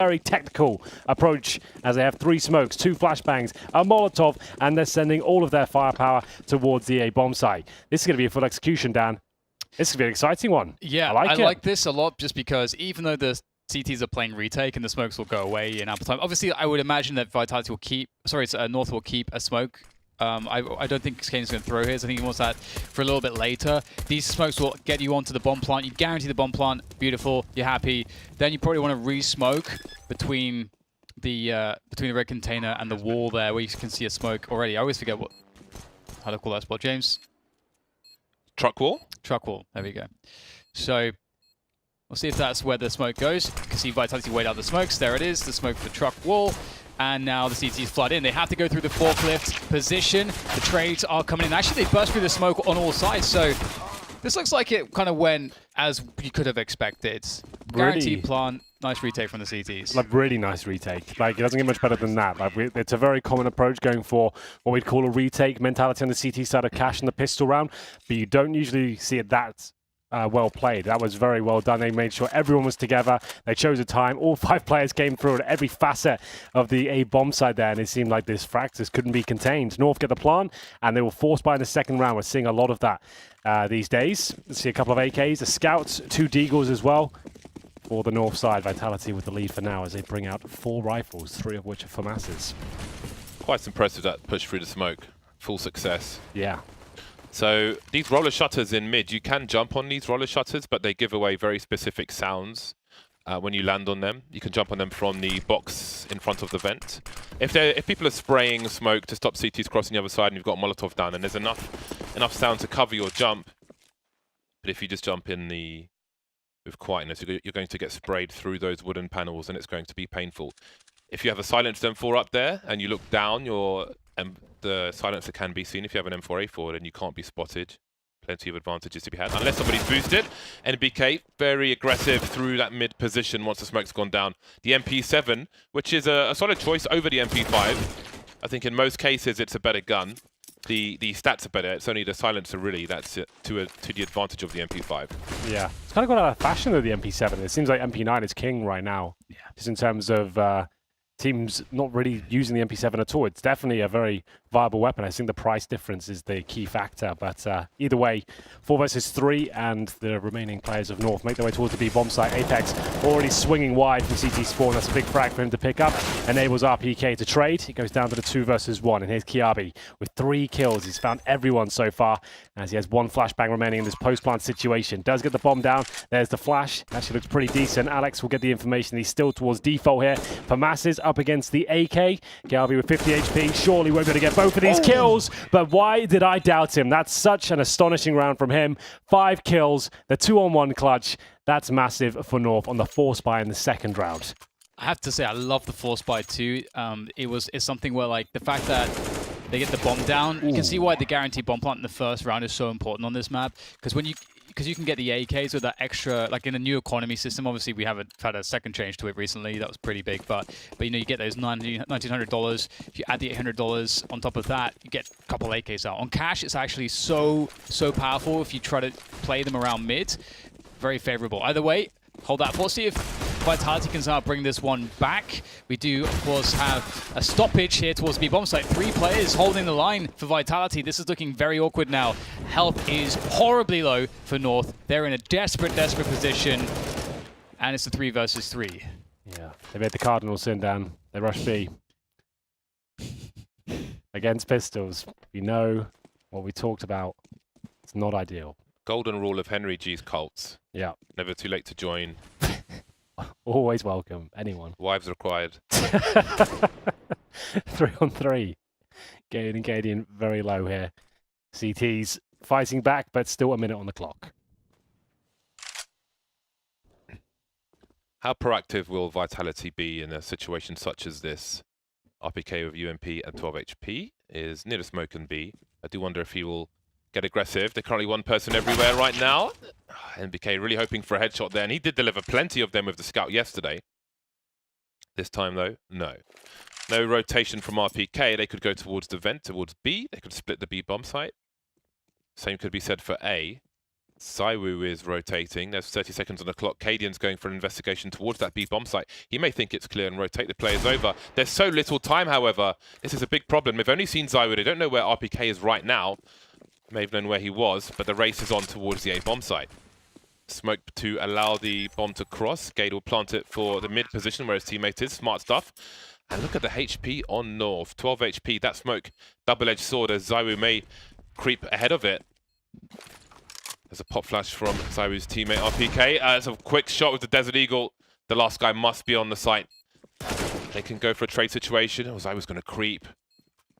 very technical approach as they have 3 smokes, 2 flashbangs, a Molotov, and they're sending all of their firepower towards the A bomb site. This is going to be a full execution, Dan. This is going to be an exciting one. Yeah, I like this a lot just because even though the CTs are playing retake and the smokes will go away in ample time, obviously I would imagine that Vitality will keep, North will keep a smoke. I don't think Kane's going to throw his. I think he wants that for a little bit later. These smokes will get you onto the bomb plant. You guarantee the bomb plant. Beautiful. You're happy. Then you probably want to re-smoke between the red container and the wall there, where you can see a smoke already. I always forget how to call that spot. James? Truck wall? Truck wall. There we go. So we'll see if that's where the smoke goes. You can see Vitality wait out the smokes. There it is. The smoke for the truck wall. And now the CTs flood in. They have to go through the forklift position. The trades are coming in. Actually, they burst through the smoke on all sides. So this looks like it kind of went as you could have expected. Guaranteed plant. Nice retake from the CTs. Like, really nice retake. Like, it doesn't get much better than that. Like, it's a very common approach going for what we'd call a retake mentality on the CT side of cash in the pistol round. But you don't usually see it that well played. That was very well done. They made sure everyone was together. They chose a time. All 5 players came through at every facet of the A bomb side there, and it seemed like this Fractus couldn't be contained. North get the plant, and they were forced by in the second round. We're seeing a lot of that these days. Let's see a couple of AKs, a Scout, 2 Deagles as well for the North side. Vitality with the lead for now as they bring out 4 rifles, 3 of which are FAMASs. Quite impressive, that push through the smoke. Full success. Yeah. So these roller shutters in mid, you can jump on these roller shutters, but they give away very specific sounds when you land on them. You can jump on them from the box in front of the vent. If people are spraying smoke to stop CTs crossing the other side and you've got Molotov down, and there's enough sound to cover your jump, but if you just jump in with quietness, you're going to get sprayed through those wooden panels, and it's going to be painful. If you have a silenced M4 up there and you look down, the silencer can be seen. If you have an M4A4, then you can't be spotted. Plenty of advantages to be had, unless somebody's boosted. NBK, very aggressive through that mid position once the smoke's gone down. The MP7, which is a solid choice over the MP5. I think in most cases it's a better gun. The stats are better. It's only the silencer really that's to the advantage of the MP5. Yeah, it's kind of got out of fashion of the MP7. It seems like MP9 is king right now. Yeah, just in terms of teams not really using the MP7 at all. It's definitely a very viable weapon. I think the price difference is the key factor, but either way, 4 versus 3, and the remaining players of North make their way towards the B bomb site. Apex already swinging wide from CT spawn. That's a big frag for him to pick up. Enables RPK to trade. He goes down to the 2 versus 1, and here's Kiabi with 3 kills. He's found everyone so far, as he has 1 flashbang remaining in this post-plant situation. Does get the bomb down. There's the flash. Actually looks pretty decent. Alex will get the information. He's still towards default here. FAMASs up against the AK. Kiabi with 50 HP. Surely won't be able to get both of these kills, but why did I doubt him? That's such an astonishing round from him. 5 kills, the 2-on-1 clutch. That's massive for North on the force buy in the second round. I have to say, I love the force buy too. It's something where, like, the fact that they get the bomb down, you can see why the guaranteed bomb plant in the first round is so important on this map. Because you can get the AKs with that extra, like in a new economy system. Obviously, we haven't had a second change to it recently. That was pretty big, but you know, you get those $1,900. If you add the $800 on top of that, you get a couple AKs out. On cash, it's actually so powerful if you try to play them around mid. Very favorable. Either way, hold that for. See if Vitality can somehow bring this one back. We do, of course, have a stoppage here towards the B-bomb site. 3 players holding the line for Vitality. This is looking very awkward now. Health is horribly low for North. They're in a desperate position. And it's a 3 versus 3. Yeah, they made the Cardinals sin down. They rushed B. Against pistols, we know what we talked about. It's not ideal. Golden rule of Henry G's cults. Yeah. Never too late to join. Always welcome, anyone. Wives required. 3-on-3. Gadian very low here. CT's fighting back, but still a minute on the clock. How proactive will Vitality be in a situation such as this? RPK with UMP and 12 HP is near the smoke and B. I do wonder if he will get aggressive. They're currently 1 person everywhere right now. NBK really hoping for a headshot there, and he did deliver plenty of them with the Scout yesterday. This time, though, no. No rotation from RPK. They could go towards the vent, towards B. They could split the B bomb site. Same could be said for A. Zywoo is rotating. There's 30 seconds on the clock. Cadian's going for an investigation towards that B bomb site. He may think it's clear and rotate the players over. There's so little time, however. This is a big problem. They've only seen Zywoo. They don't know where RPK is right now. May have known where he was, but the race is on towards the A bomb site. Smoke to allow the bomb to cross. Gade will plant it for the mid position where his teammate is. Smart stuff. And look at the HP on North. 12 HP. That smoke, double-edged sword as Zywoo may creep ahead of it. There's a pop flash from Zywoo's teammate RPK. It's a quick shot with the Desert Eagle. The last guy must be on the site. They can go for a trade situation. Oh, Zywoo's going to creep.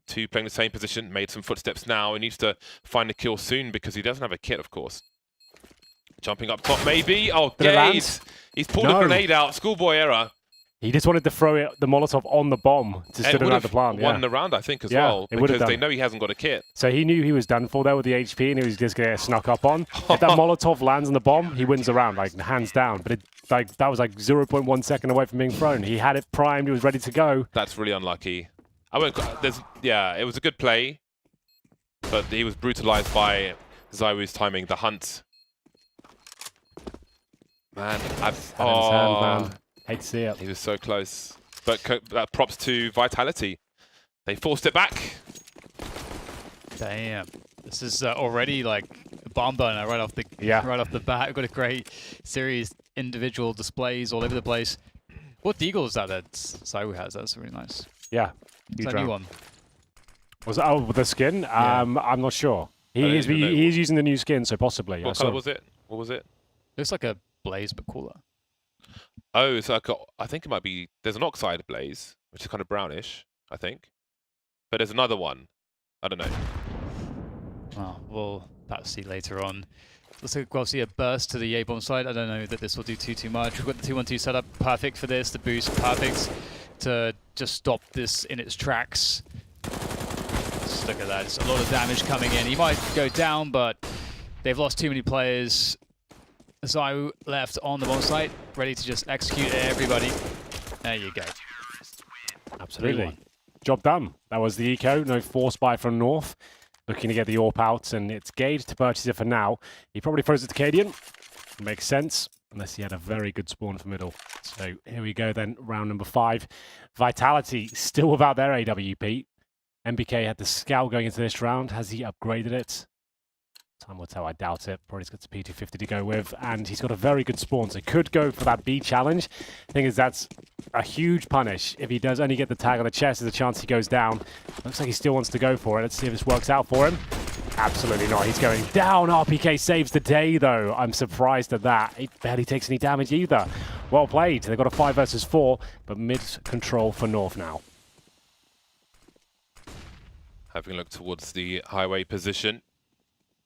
Two playing the same position. Made some footsteps now. He needs to find a kill soon because he doesn't have a kit, of course. Jumping up top, maybe. Oh, Gade! He's pulled a grenade out. Schoolboy error. He just wanted to throw the Molotov on the bomb to sit around the plant. Won the round, I think, as well, because they know he hasn't got a kit. So he knew he was done for there with the HP, and he was just going to get snuck up on. If that Molotov lands on the bomb, he wins the round, like hands down. But that was like 0.1 second away from being thrown. He had it primed. He was ready to go. That's really unlucky. It was a good play, but he was brutalized by Zywoo's timing. The hunt. Man, man. Hate to see it. He was so close. But props to Vitality. They forced it back. Damn. This is already like a bomb burner right off the bat. We've got a great series, individual displays all over the place. What deagle is that Zywoo has? That's really nice. Yeah. Is that a new one? Was it, with the skin? Yeah. I'm not sure. He's using the new skin, so possibly. What color was it? What was it? Looks like a blaze, but cooler. Oh, it's like I think it might be. There's an oxide blaze, which is kind of brownish, I think. But there's another one. I don't know. Oh, we'll perhaps see later on. Looks like we'll see a burst to the A-bomb side. I don't know that this will do too much. We've got the 2-1-2 set up, perfect for this. The boost, perfect to just stop this in its tracks. Just look at that. It's a lot of damage coming in. He might go down, but they've lost too many players. Zywoo left on the bomb site, ready to just execute everybody. There you go. Absolutely. Job done. That was the eco. No force buy from North. Looking to get the AWP out, and it's Gade to purchase it for now. He probably throws it to Cadian. Makes sense, unless he had a very good spawn for middle. So here we go then, round number 5. Vitality still without their AWP. MBK had the scout going into this round. Has he upgraded it? Time will tell, I doubt it. Probably got the P250 to go with, and he's got a very good spawn, so could go for that B challenge. Thing is, that's a huge punish. If he does only get the tag on the chest, there's a chance he goes down. Looks like he still wants to go for it. Let's see if this works out for him. Absolutely not. He's going down. RPK saves the day, though. I'm surprised at that. He barely takes any damage either. Well played. They've got a 5 versus 4, but mid control for North now. Having a look towards the highway position.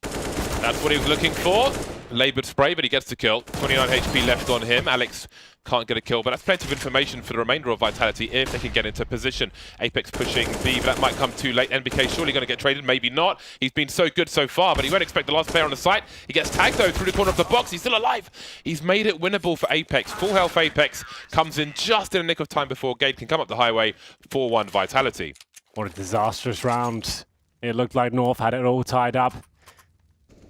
That's what he was looking for. Laboured spray, but he gets the kill. 29 HP left on him. Alex can't get a kill, but that's plenty of information for the remainder of Vitality if they can get into position. Apex pushing B, but that might come too late. NBK surely going to get traded, maybe not. He's been so good so far, but he won't expect the last player on the site. He gets tagged, though, through the corner of the box. He's still alive. He's made it winnable for Apex. Full health Apex comes in just in the nick of time before Gade can come up the highway. 4-1 Vitality. What a disastrous round. It looked like North had it all tied up.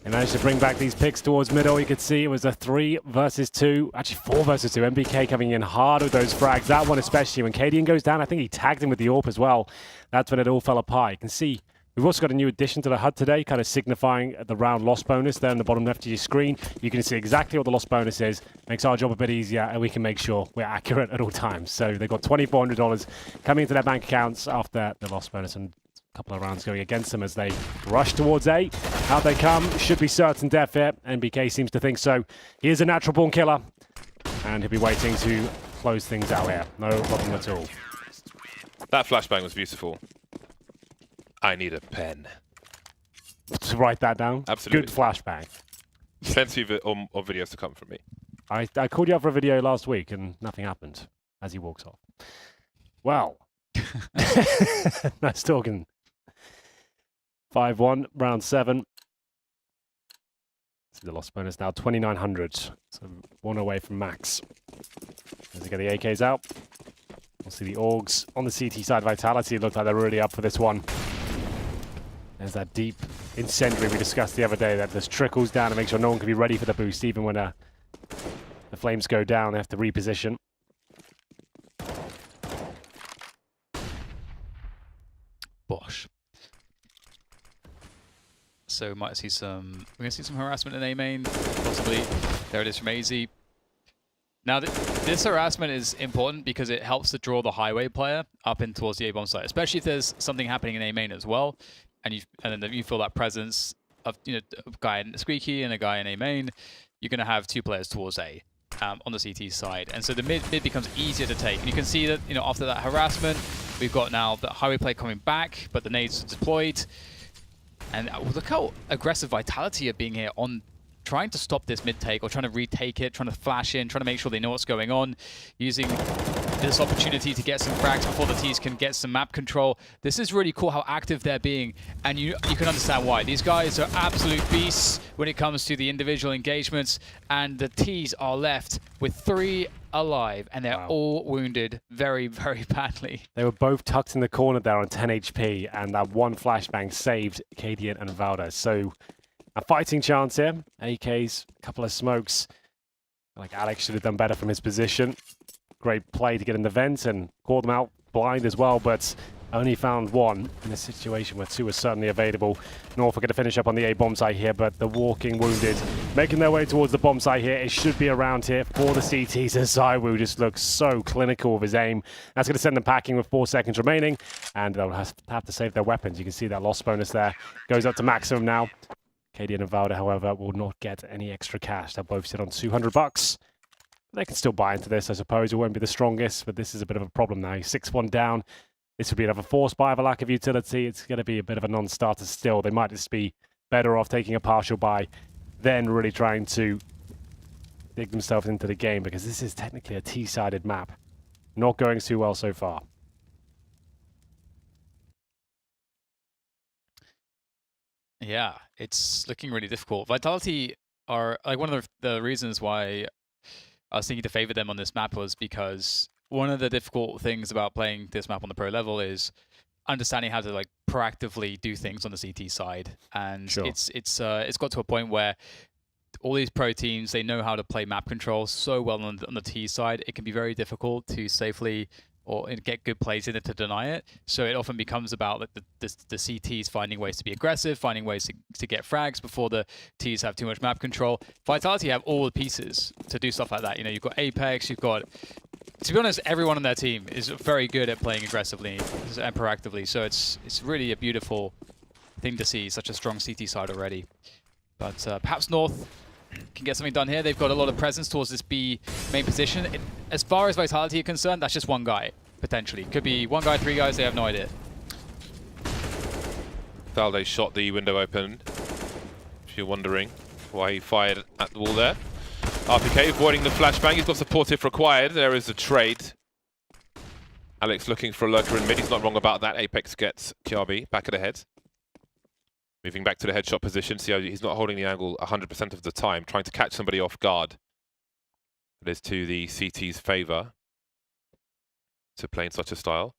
They managed to bring back these picks towards middle. You could see it was a 3 versus 2, actually 4 versus 2. MBK coming in hard with those frags. That one especially, when Cadian goes down, I think he tagged him with the AWP as well. That's when it all fell apart. You can see we've also got a new addition to the HUD today, kind of signifying the round loss bonus there in the bottom left of your screen. You can see exactly what the loss bonus is. Makes our job a bit easier, and we can make sure we're accurate at all times. So they've got $2,400 coming into their bank accounts after the loss bonus, and couple of rounds going against them as they rush towards A. Out they come. Should be certain death here. NBK seems to think so. He is a natural born killer, and he'll be waiting to close things out here. No problem at all. That flashbang was beautiful. I need a pen. To write that down? Absolutely. Good flashbang. Plenty of videos to come from me. I called you up for a video last week, and nothing happened as he walks off. Well. Nice talking. 5-1, round 7. See the loss bonus now, 2,900. So 1 away from max. As we get the AKs out. We'll see the AUGs on the CT side. Vitality look like they're really up for this one. There's that deep incendiary we discussed the other day that just trickles down and makes sure no one can be ready for the boost, even when the flames go down. They have to reposition. Bosh. So we might see some. We're gonna see some harassment in A main, possibly. There it is from AZ. Now this harassment is important because it helps to draw the highway player up in towards the A bomb site, especially if there's something happening in A main as well, and then you feel that presence of a guy in Squeaky and a guy in A main. You're gonna have two players towards A. On the CT side, and so the mid becomes easier to take. And you can see that after that harassment, we've got now the highway play coming back, but the nades are deployed. And look how aggressive Vitality are being here on trying to stop this mid take or trying to retake it, trying to flash in, trying to make sure they know what's going on, using this opportunity to get some frags before the T's can get some map control. This is really cool how active they're being, and you can understand why. These guys are absolute beasts when it comes to the individual engagements, and the T's are left with 3 alive, and they're all wounded very, very badly. They were both tucked in the corner there on 10 HP, and that one flashbang saved Cadian and Valda. So a fighting chance here. AKs, a couple of smokes. Like Alex should have done better from his position. Great play to get in the vent and call them out blind as well, but only found one in a situation where 2 are certainly available. North are going to finish up on the A bomb site here, but the walking wounded making their way towards the bomb site here. It should be around here for the CTs as Zywoo just looks so clinical with his aim. That's going to send them packing with 4 seconds remaining, and they'll have to save their weapons. You can see that loss bonus there goes up to maximum now. Cadian and Valda, however, will not get any extra cash. They'll both sit on $200. They can still buy into this, I suppose. It won't be the strongest, but this is a bit of a problem now. 6-1 down. This would be another force buy of a lack of utility. It's going to be a bit of a non-starter still. They might just be better off taking a partial buy than really trying to dig themselves into the game, because this is technically a T-sided map. Not going too well so far. Yeah, it's looking really difficult. Vitality are like one of the reasons why I was thinking to favor them on this map was because one of the difficult things about playing this map on the pro level is understanding how to like proactively do things on the CT side, and sure. it's got to a point where all these pro teams, they know how to play map control so well on the T side. It can be very difficult to safely or get good plays in it to deny it. So it often becomes about like, the CTs finding ways to be aggressive, finding ways to get frags before the Ts have too much map control. Vitality have all the pieces to do stuff like that. You've got Apex, you've got, to be honest, everyone on their team is very good at playing aggressively and proactively. So it's really a beautiful thing to see, such a strong CT side already. But perhaps North can get something done here. They've got a lot of presence towards this B main position. As far as Vitality are concerned, that's just one guy, potentially. Could be one guy, 3 guys, they have no idea. Valde shot the window open, if you're wondering why he fired at the wall there. RPK avoiding the flashbang. He's got support if required. There is a trade. Alex looking for a lurker in mid. He's not wrong about that. Apex gets Kiabi back at the head. Moving back to the headshot position. See how he's not holding the angle 100% of the time, trying to catch somebody off guard. It is to the CT's favour to play in such a style.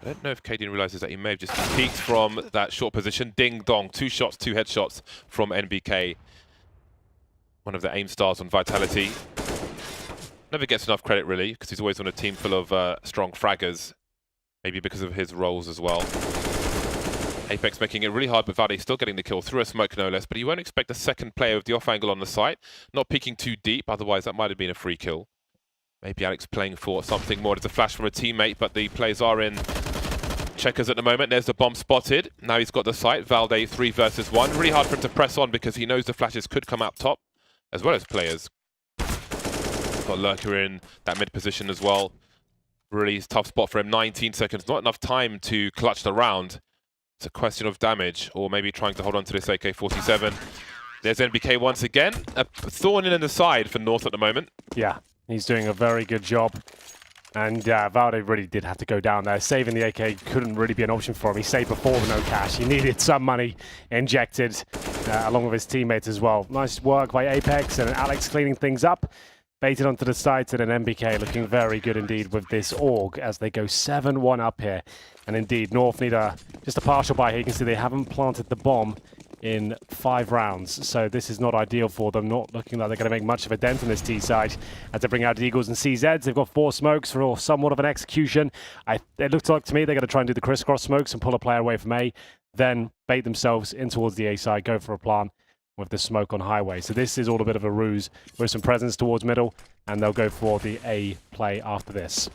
I don't know if Cadian realises that he may have just peeked from that short position. Ding dong, 2 shots, 2 headshots from NBK. One of the aim stars on Vitality. Never gets enough credit really, because he's always on a team full of strong fraggers. Maybe because of his roles as well. Apex making it really hard, but Valde still getting the kill through a smoke no less, but you won't expect a second player with the off angle on the site. Not peeking too deep, otherwise that might have been a free kill. Maybe Alex playing for something more. There's a flash from a teammate, but the players are in checkers at the moment. There's the bomb spotted. Now he's got the site. Valde 3 versus 1. Really hard for him to press on because he knows the flashes could come out top, as well as players. Got Lurker in that mid position as well. Really tough spot for him. 19 seconds. Not enough time to clutch the round. It's a question of damage, or maybe trying to hold on to this AK-47. There's NBK once again. A thorn in the side for North at the moment. Yeah, he's doing a very good job. And Valde really did have to go down there. Saving the AK couldn't really be an option for him. He saved before with no cash. He needed some money injected along with his teammates as well. Nice work by Apex and Alex cleaning things up. Baited onto the sides, and then NBK looking very good indeed with this AUG as they go 7-1 up here. And indeed, North need just a partial buy here. You can see they haven't planted the bomb in 5 rounds. So this is not ideal for them. Not looking like they're going to make much of a dent on this T side as they bring out Eagles and CZs. They've got 4 smokes for somewhat of an execution. It looks like to me they're going to try and do the crisscross smokes and pull a player away from A, then bait themselves in towards the A side, go for a plant with the smoke on highway. So this is all a bit of a ruse with some presence towards middle, and they'll go for the A play after this.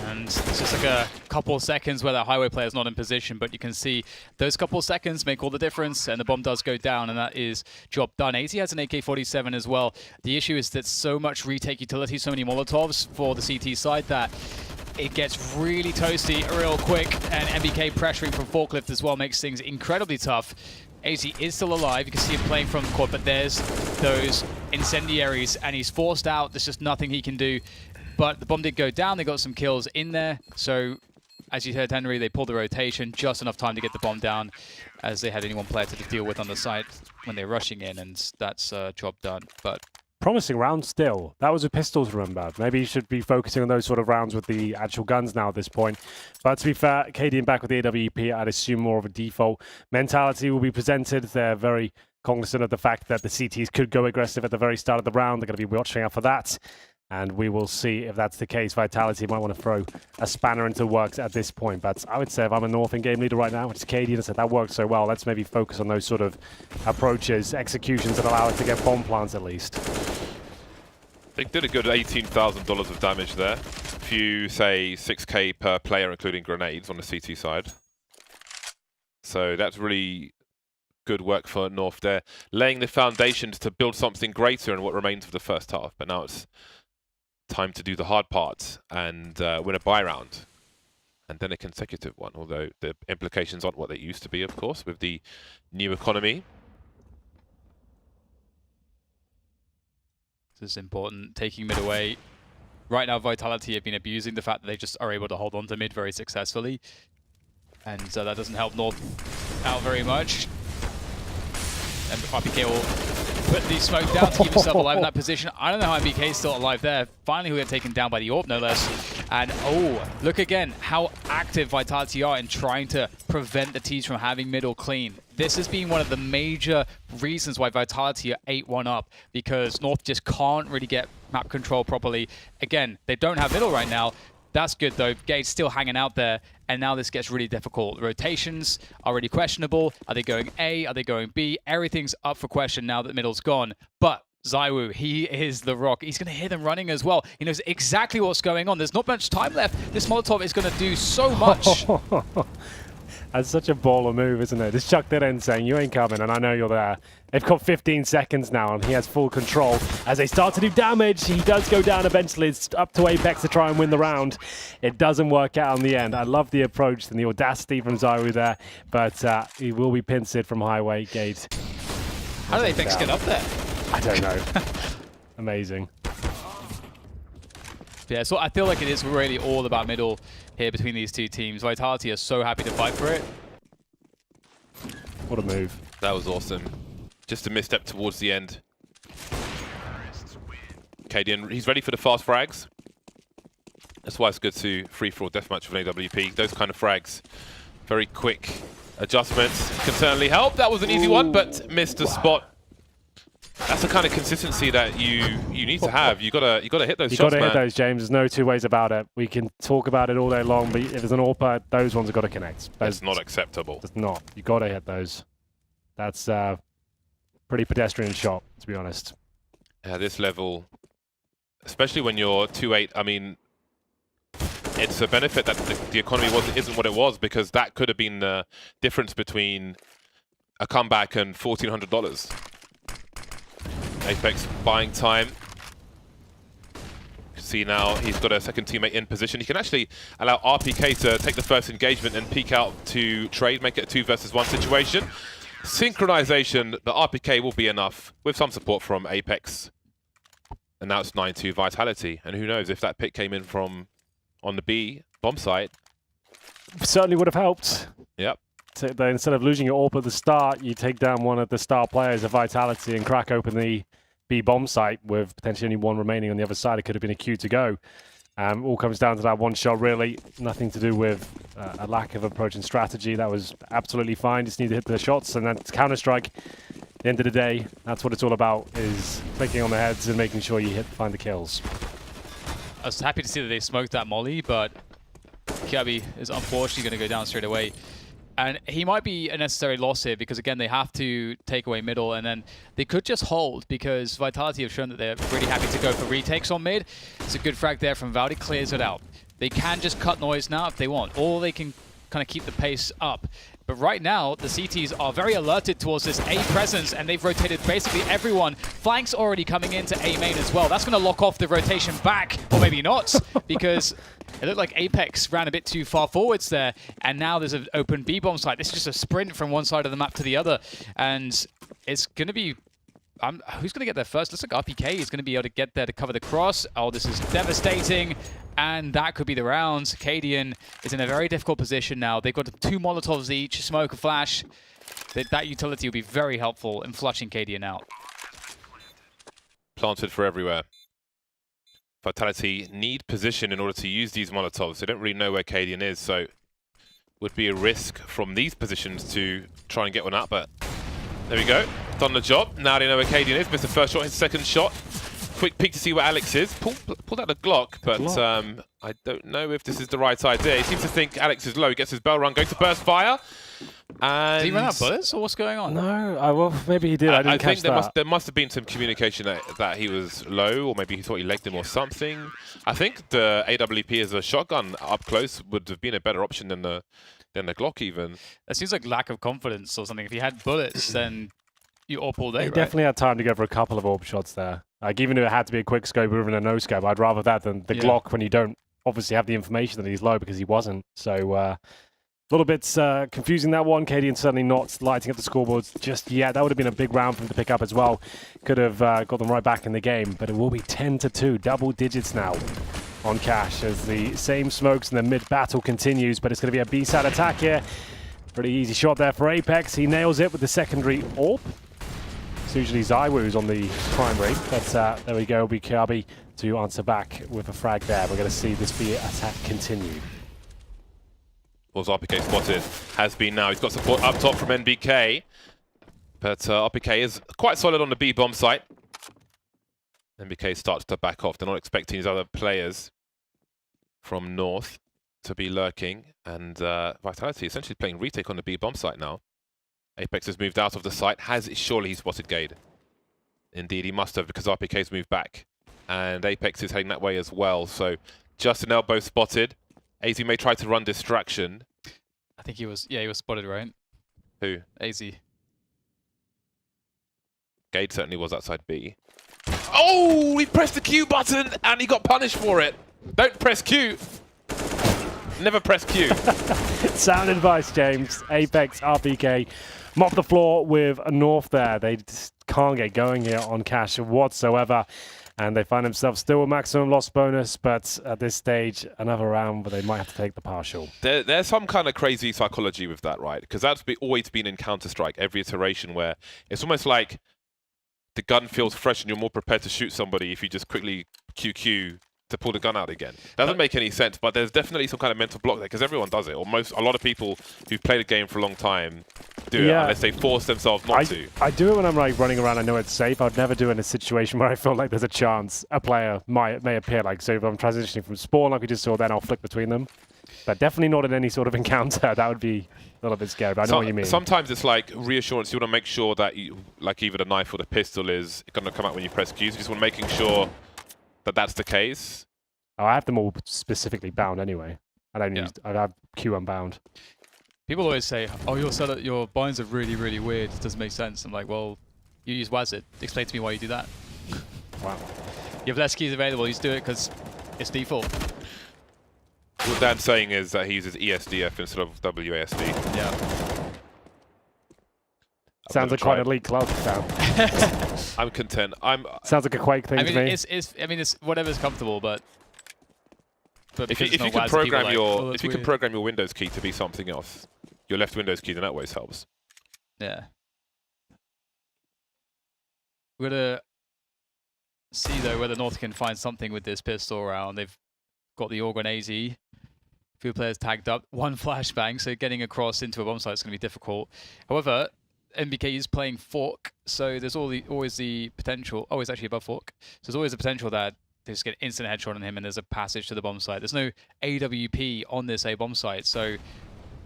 And it's just like a couple of seconds where that highway player is not in position, but you can see those couple of seconds make all the difference, and the bomb does go down, and that is job done. AZ has an AK-47 as well. The issue is that so much retake utility, so many Molotovs for the CT side that it gets really toasty real quick, and MBK pressuring from forklift as well makes things incredibly tough. AZ is still alive. You can see him playing from the court, but there's those incendiaries, and he's forced out. There's just nothing he can do. But the bomb did go down. They got some kills in there. So, as you heard, Henry, they pulled the rotation just enough time to get the bomb down, as they had only one player to deal with on the site when they're rushing in, and that's job done. But promising round still. That was with pistols, remember. Maybe you should be focusing on those sort of rounds with the actual guns now at this point. But to be fair, Cadian back with the AWP, I'd assume more of a default mentality will be presented. They're very cognizant of the fact that the CTs could go aggressive at the very start of the round. They're going to be watching out for that. And we will see if that's the case. Vitality might want to throw a spanner into the works at this point. But I would say if I'm a North in-game leader right now, it's Cadian. I said that worked so well. Let's maybe focus on those sort of approaches, executions that allow us to get bomb plants at least. They did a good $18,000 of damage there. If you say 6k per player, including grenades on the CT side. So that's really good work for North there. Laying the foundations to build something greater in what remains of the first half. But now it's time to do the hard part and win a bye round. And then a consecutive one, although the implications aren't what they used to be, of course, with the new economy. this is important. Taking mid away. Right now, Vitality have been abusing the fact that they just are able to hold on to mid very successfully. And that doesn't help North out very much. And RPK will put the smoke down to keep himself alive in that position. I don't know how MBK is still alive there. Finally, we are taken down by the AWP, no less. And oh, look again how active Vitality are in trying to prevent the T's from having middle clean. This has been one of the major reasons why Vitality are 8-1 up, because North just can't really get map control properly. Again, they don't have middle right now. That's good though. Gate's still hanging out there, and now this gets really difficult. Rotations are really questionable. Are they going A? Are they going B? Everything's up for question now that middle's gone. But Zywoo, he is the rock. He's going to hear them running as well. He knows exactly what's going on. There's not much time left. This Molotov is going to do so much. That's such a baller move, isn't it? Just chuck that in saying, you ain't coming, and I know you're there. They've got 15 seconds now, and he has full control. As they start to do damage, he does go down eventually. It's up to Apex to try and win the round. It doesn't work out in the end. I love the approach and the audacity from Zywoo there, but he will be pincered from Highway Gate. How did Apex get up there? I don't know. Amazing. Yeah, so I feel like it is really all about middle here between these two teams. Vitality are so happy to fight for it. What a move. That was awesome. Just a misstep towards the end. Cadian, he's ready for the fast frags. That's why it's good to free-for-all deathmatch with an AWP. Those kind of frags, very quick adjustments can certainly help. That was an easy one, but missed the spot. That's the kind of consistency that you need to have. You gotta hit those shots, man. You gotta hit those, James. There's no two ways about it. We can talk about it all day long, but if there's an AWP, those ones have got to connect. That's not acceptable. It's not. You gotta hit those. That's pretty pedestrian shot, to be honest. At this level, especially when you're 2-8, I mean, it's a benefit that the economy isn't what it was, because that could have been the difference between a comeback and $1,400. Apex buying time. You can see now he's got a second teammate in position. He can actually allow RPK to take the first engagement and peek out to trade, make it a 2 versus 1 situation. Synchronization, the RPK will be enough with some support from Apex. And now it's 9-2 Vitality. And who knows if that pick came in from on the B bomb site. Certainly would have helped. Yep. Instead of losing your AWP at the start, you take down one of the star players of Vitality and crack open the B bomb site with potentially only one remaining on the other side. It could have been a queue to go. All comes down to that one shot, really. Nothing to do with a lack of approach and strategy. That was absolutely fine. Just need to hit the shots, and then Counter-Strike. At the end of the day, that's what it's all about, is clicking on the heads and making sure you find the kills. I was happy to see that they smoked that molly, but Kirby is unfortunately going to go down straight away. And he might be a necessary loss here because, again, they have to take away middle, and then they could just hold because Vitality have shown that they're really happy to go for retakes on mid. It's a good frag there from Valdi, clears it out. They can just cut noise now if they want, or they can kind of keep the pace up. But right now, the CTs are very alerted towards this A presence, and they've rotated basically everyone. Flank's already coming into A main as well. That's going to lock off the rotation back, or maybe not, because it looked like Apex ran a bit too far forwards there, and now there's an open B-bomb site. This is just a sprint from one side of the map to the other, and it's going to be... who's going to get there first? Looks like RPK is going to be able to get there to cover the cross. Oh, this is devastating. And that could be the round. Cadian is in a very difficult position now. They've got 2 Molotovs each, smoke, a flash. That utility will be very helpful in flushing Cadian out. Planted for everywhere. Vitality need position in order to use these Molotovs. They don't really know where Cadian is, so would be a risk from these positions to try and get one out, but there we go. Done the job. Now they know where Cadian is. Missed the first shot, his second shot. Quick peek to see where Alex is. Pulled out a Glock, but I don't know if this is the right idea. He seems to think Alex is low. He gets his bell run, goes to burst fire. And did he run out of bullets, or what's going on? No, well, maybe he did. I didn't catch that. There must have been some communication that he was low, or maybe he thought he legged him or something. I think the AWP as a shotgun up close would have been a better option than the Glock even. That seems like lack of confidence or something. If he had bullets, then you AWP all day, He right? definitely had time to go for a couple of AWP shots there. Like, even if it had to be a quick scope or even a no scope, I'd rather that than the Glock when you don't obviously have the information that he's low because he wasn't. So a little bit confusing, that one. Cadian certainly not lighting up the scoreboards just yet. That would have been a big round for him to pick up as well. Could have got them right back in the game, but it will be 10-2, double digits now on Cash as the same smokes and the mid battle continues, but it's going to be a B-side attack here. Pretty easy shot there for Apex. He nails it with the secondary AWP. It's usually Zywoo's on the primary, but there we go. It'll be Kirby to answer back with a frag there. We're going to see this B attack continue. Was RPK spotted? Has been now. He's got support up top from NBK, but RPK is quite solid on the B bomb site. NBK starts to back off. They're not expecting these other players from North to be lurking, and Vitality essentially playing retake on the B bomb site now. Apex has moved out of the site. Surely he spotted Gade. Indeed, he must have, because RPK's moved back. And Apex is heading that way as well. So just an elbow spotted. AZ may try to run distraction. I think he was spotted, right? Who? AZ. Gade certainly was outside B. Oh, he pressed the Q button and he got punished for it. Don't press Q. Never press Q. Sound advice, James. Apex, RPK, mop the floor with a North there. They just can't get going here on Cash whatsoever. And they find themselves still a maximum loss bonus, but at this stage, another round, but they might have to take the partial. There's some kind of crazy psychology with that, right? Because that's always been in Counter-Strike, every iteration, where it's almost like the gun feels fresh and you're more prepared to shoot somebody if you just quickly QQ to pull the gun out again. Doesn't make any sense, but there's definitely some kind of mental block there, because everyone does it. Or a lot of people who've played a game for a long time do it, unless they force themselves not to. I do it when I'm like running around. I know it's safe. I'd never do it in a situation where I feel like there's a chance a player may appear. Like, so if I'm transitioning from spawn, like we just saw, then I'll flick between them. But definitely not in any sort of encounter. That would be a little bit scary, but I know what you mean. Sometimes it's like reassurance. You want to make sure that like either the knife or the pistol is going to come out when you press Q. You just want to making sure that that's the case. Oh, I have them all specifically bound anyway. I don't use. I have Q unbound. People always say, "Oh, your binds are really, really weird. It doesn't make sense." I'm like, "Well, you use WASD. Explain to me why you do that." Wow. You have less keys available. You just do it because it's default. What Dan's saying is that he uses ESDF instead of WASD. Yeah. Sounds like quite an elite club, Dan. I'm content. Sounds like a Quake thing to me. It's whatever's comfortable, but if you can program can program your Windows key to be something else, your left Windows key, then that always helps. Yeah. We're gonna see though whether North can find something with this pistol round. They've got the Organ AZ. Few players tagged up, one flashbang, so getting across into a bomb site is going to be difficult. However, MBK is playing Fork, so there's always the potential. Oh, he's actually above Fork. So there's always the potential that they just get an instant headshot on him and there's a passage to the bomb site. There's no AWP on this A bomb site, so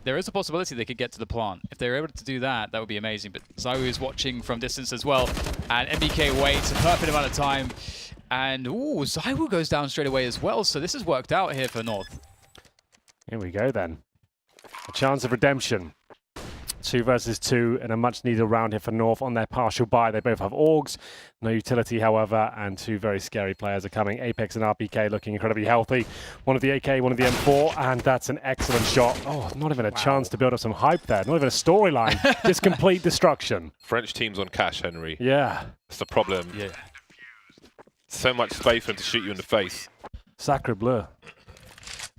there is a possibility they could get to the plant. If they're able to do that, that would be amazing. But Zaiwu is watching from distance as well, and MBK waits a perfect amount of time. And ooh, Zaiwu goes down straight away as well, so this has worked out here for North. Here we go then. A chance of redemption. 2 versus 2 and a much needed round here for North on their partial buy. They both have Augs, no utility however, and 2 very scary players are coming. Apex and RPK looking incredibly healthy. One of the AK, one of the M4, and that's an excellent shot. Oh, not even a chance to build up some hype there. Not even a storyline, just complete destruction. French teams on cash, Henry. Yeah. That's the problem. Yeah. So much space for him to shoot you in the face. Sacre bleu.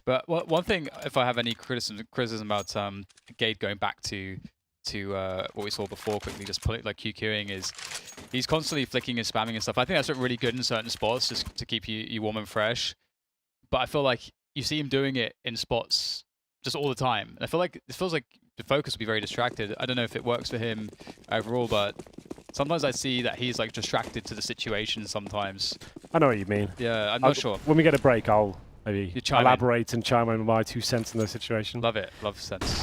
But one thing, if I have any criticism about Gade going back to what we saw before, quickly just like QQing, is he's constantly flicking and spamming and stuff. I think that's really good in certain spots, just to keep you warm and fresh. But I feel like you see him doing it in spots just all the time. And I feel like it feels like the focus will be very distracted. I don't know if it works for him overall, but sometimes I see that he's like distracted to the situation sometimes. I know what you mean. Yeah, I'm not sure. When we get a break, I'll maybe chime elaborate and chime in with my 2 cents in the situation. Love it. Love sense.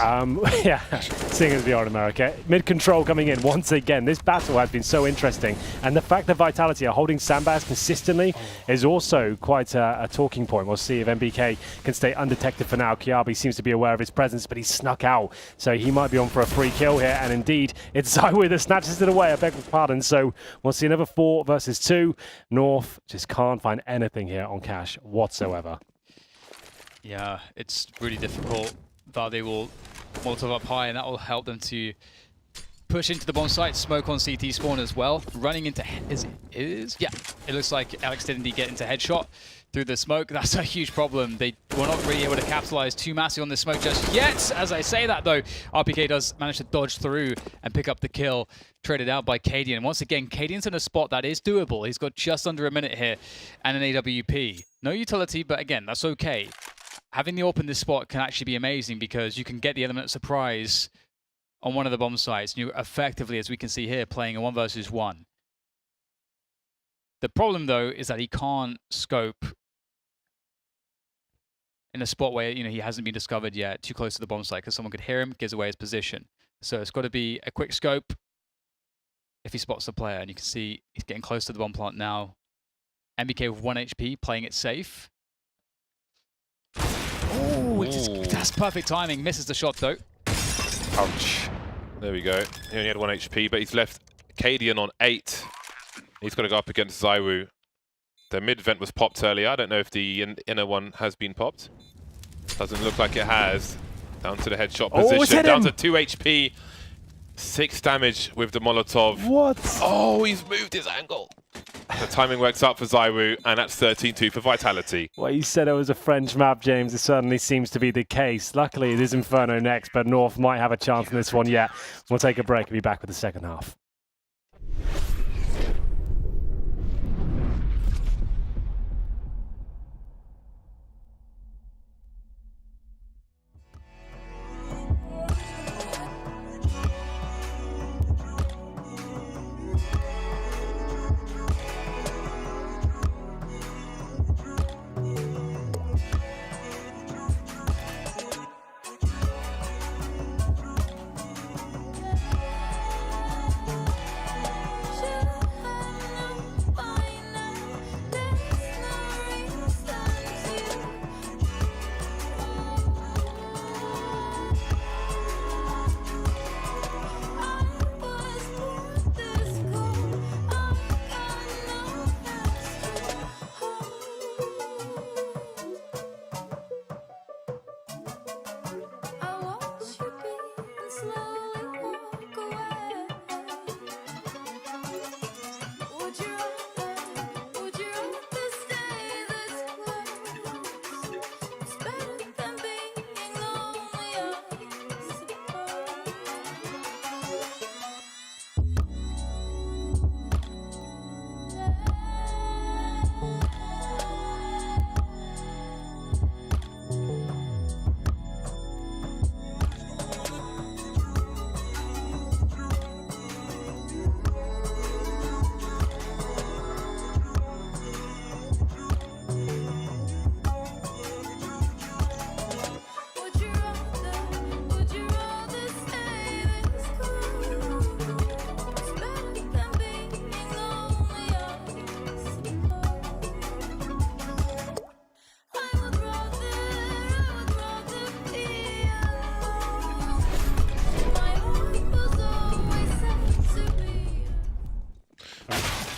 Yeah, seeing as we are in America. Mid-control coming in once again. This battle has been so interesting. And the fact that Vitality are holding Sandbags consistently is also quite a talking point. We'll see if MBK can stay undetected for now. Kiabi seems to be aware of his presence, but he's snuck out. So he might be on for a free kill here. And indeed, it's Zaiwu that snatches it away. I beg your pardon. So we'll see another 4 versus 2. North just can't find anything here on cash whatsoever. Yeah, it's really difficult. Vade will Molotov up high, and that will help them to push into the bomb site. Smoke on CT spawn as well. Running into... Yeah, it looks like Alex did indeed get into headshot through the smoke. That's a huge problem. They were not really able to capitalize too massively on this smoke just yet. As I say that, though, RPK does manage to dodge through and pick up the kill. Traded out by Cadian. Once again, Cadian's in a spot that is doable. He's got just under a minute here and an AWP. No utility, but again, that's okay. Having the AWP in this spot can actually be amazing because you can get the element of surprise on one of the bomb sites. And you're effectively, as we can see here, playing a 1 versus 1. The problem, though, is that he can't scope in a spot where he hasn't been discovered yet, too close to the bomb site, because someone could hear him, gives away his position. So it's got to be a quick scope if he spots the player. And you can see he's getting close to the bomb plant now. MBK with 1 HP, playing it safe. Oh, that's perfect timing. Misses the shot, though. Ouch. There we go. He only had 1 HP, but he's left Cadian on 8. He's got to go up against Zaiwu. The mid vent was popped earlier. I don't know if the inner one has been popped. Doesn't look like it has. Down to the headshot position. Down to 2 HP. 6 damage with the Molotov. What? Oh, he's moved his angle. The timing works out for Zaiwu, and that's 13-2 for Vitality. Well, you said it was a French map, James. It certainly seems to be the case. Luckily, it is Inferno next, but North might have a chance in this one yet. We'll take a break and be back with the second half.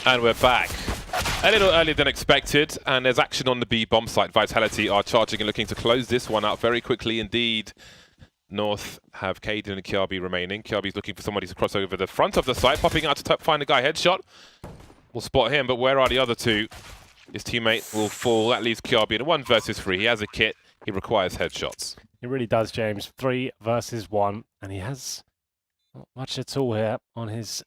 And we're back. A little earlier than expected, and there's action on the B bomb site. Vitality are charging and looking to close this one out very quickly indeed. North have Caden and Kiabi remaining. Kiabi's looking for somebody to cross over the front of the site, popping out to find a guy. Headshot. We'll spot him, but where are the other two? His teammate will fall. That leaves Kiabi in a 1 versus 3. He has a kit. He requires headshots. He really does, James. 3 versus 1, and he has not much at all here on his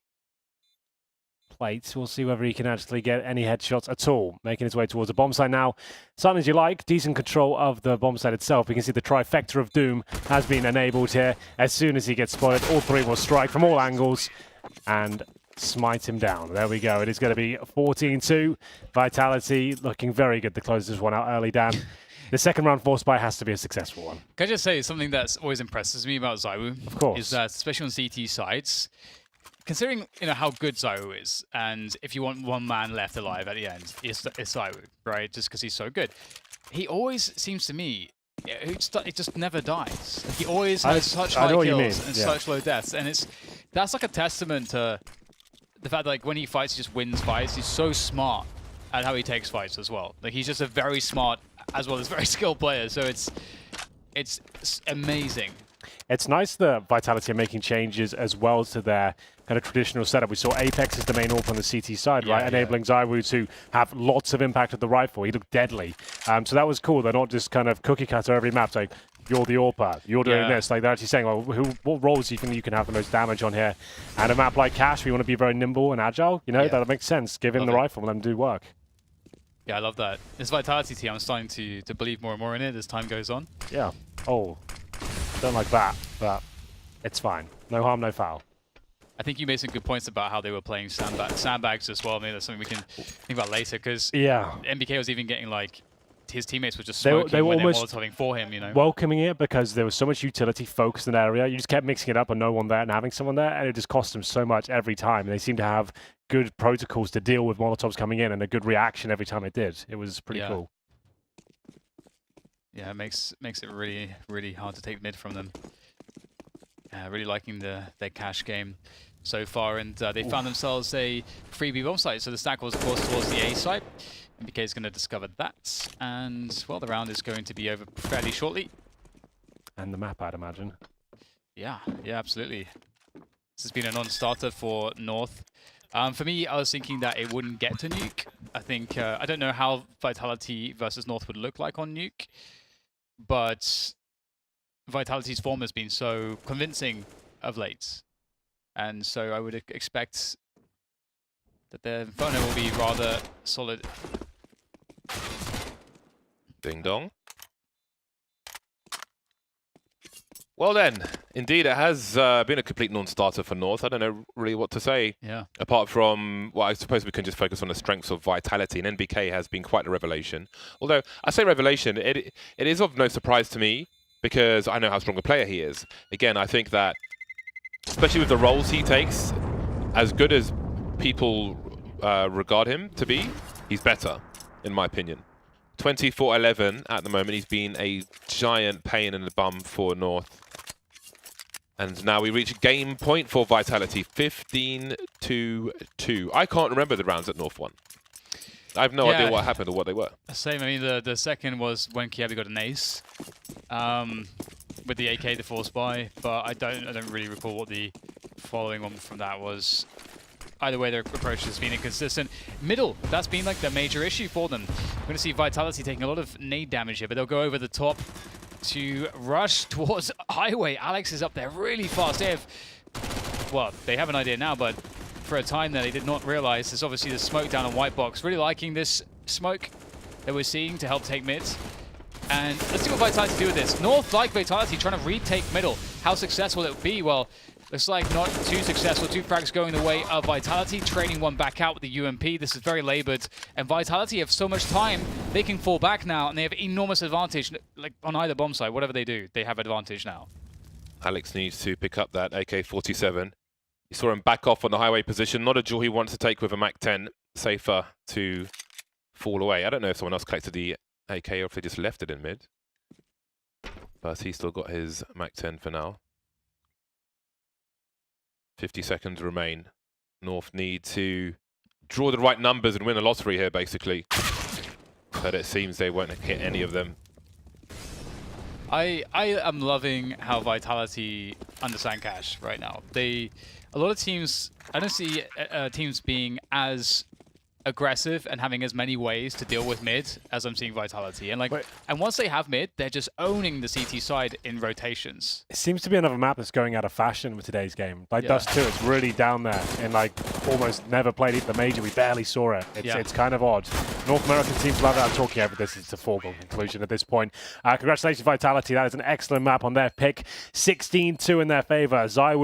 plate. We'll see whether he can actually get any headshots at all. Making his way towards the bomb site now. Something as you like, decent control of the bomb site itself. We can see the trifecta of doom has been enabled here. As soon as he gets spotted, all 3 will strike from all angles and smite him down. There we go. It is going to be 14-2. Vitality looking very good to close this one out early, Dan. The second round force buy has to be a successful one. Can I just say something that always impresses me about ZywOo? Of course. Is that, especially on CT sides, considering how good ZywOo is, and if you want one man left alive at the end, it's ZywOo, right? Just because he's so good. He always seems to me, it just never dies. Like, he always has such high kills and such low deaths, and that's like a testament to the fact that like when he fights, he just wins fights. He's so smart at how he takes fights as well. Like he's just a very smart as well as very skilled player. So it's amazing. It's nice that Vitality are making changes as well to their kind of traditional setup. We saw Apex as the main AWP on the CT side, right? Enabling ZywOo to have lots of impact with the rifle. He looked deadly. So that was cool. They're not just kind of cookie cutter every map, like, you're the AWPer, you're doing this. Like, they're actually saying, well, what roles do you think you can have the most damage on here? And a map like Cash, we want to be very nimble and agile. You know, that makes sense. Give him the rifle and let him do work. Yeah, I love that. This Vitality team, I'm starting to believe more and more in it as time goes on. Yeah. Oh, don't like that, but it's fine. No harm, no foul. I think you made some good points about how they were playing sandbags as well. Maybe that's something we can think about later, because MBK was even getting like his teammates were just smoking they were almost molotoving for him, you know. Welcoming it because there was so much utility focused in that area. You just kept mixing it up and no one there and having someone there, and it just cost them so much every time. And they seem to have good protocols to deal with Molotovs coming in and a good reaction every time it did. It was pretty cool. Yeah, it makes it really, really hard to take mid from them. Really liking their cash game so far, and they found themselves a freebie bomb site. So the stack was, of course, towards the A site. MBK is going to discover that, and well, the round is going to be over fairly shortly. And the map, I'd imagine. Yeah, absolutely. This has been a non-starter for North. For me, I was thinking that it wouldn't get to Nuke. I think I don't know how Vitality versus North would look like on Nuke, but Vitality's form has been so convincing of late, and so I would expect that their Inferno will be rather solid. Ding dong. Well then, indeed it has been a complete non-starter for North. I don't know really what to say. Yeah. Apart from, well, I suppose we can just focus on the strengths of Vitality, and NBK has been quite a revelation. Although, I say revelation, it is of no surprise to me, because I know how strong a player he is. Again, I think that, especially with the roles he takes, as good as people regard him to be, he's better, in my opinion. 24-11 at the moment. He's been a giant pain in the bum for North. And now we reach game point for Vitality, 15-2. I can't remember the rounds that North won. I have no idea what happened or what they were. Same. I mean, the second was when Kiabi got an ace with the AK, the force buy, but I don't really recall what the following one from that was. Either way, their approach has been inconsistent. Middle, that's been like the major issue for them. We're going to see Vitality taking a lot of nade damage here, but they'll go over the top to rush towards Highway. Alex is up there really fast. They have an idea now, but for a time there, they did not realize there's obviously the smoke down on White Box. Really liking this smoke that we're seeing to help take mid. And let's see what Vitality do with this. North, like Vitality, trying to retake middle. How successful it will be? Well, looks like not too successful. 2 frags going the way of Vitality, trading one back out with the UMP. This is very labored, and Vitality have so much time, they can fall back now, and they have enormous advantage. Like on either bomb site, whatever they do, they have advantage now. Alex needs to pick up that AK-47. You saw him back off on the highway position. Not a duel he wants to take with a MAC-10. Safer to fall away. I don't know if someone else collected the AK or if they just left it in mid. But he's still got his MAC-10 for now. 50 seconds remain. North need to draw the right numbers and win a lottery here, basically. But it seems they won't hit any of them. I am loving how Vitality understand cash right now. A lot of teams, I don't see teams being as aggressive and having as many ways to deal with mid as I'm seeing Vitality. And and once they have mid, they're just owning the CT side in rotations. It seems to be another map that's going out of fashion with today's game. Like Dust 2, it's really down there and like almost never played it the major. We barely saw it. It's kind of odd. North American teams love that. I'm talking over this. It's a foregone conclusion at this point. Congratulations, Vitality. That is an excellent map on their pick. 16-2 in their favor. Zai will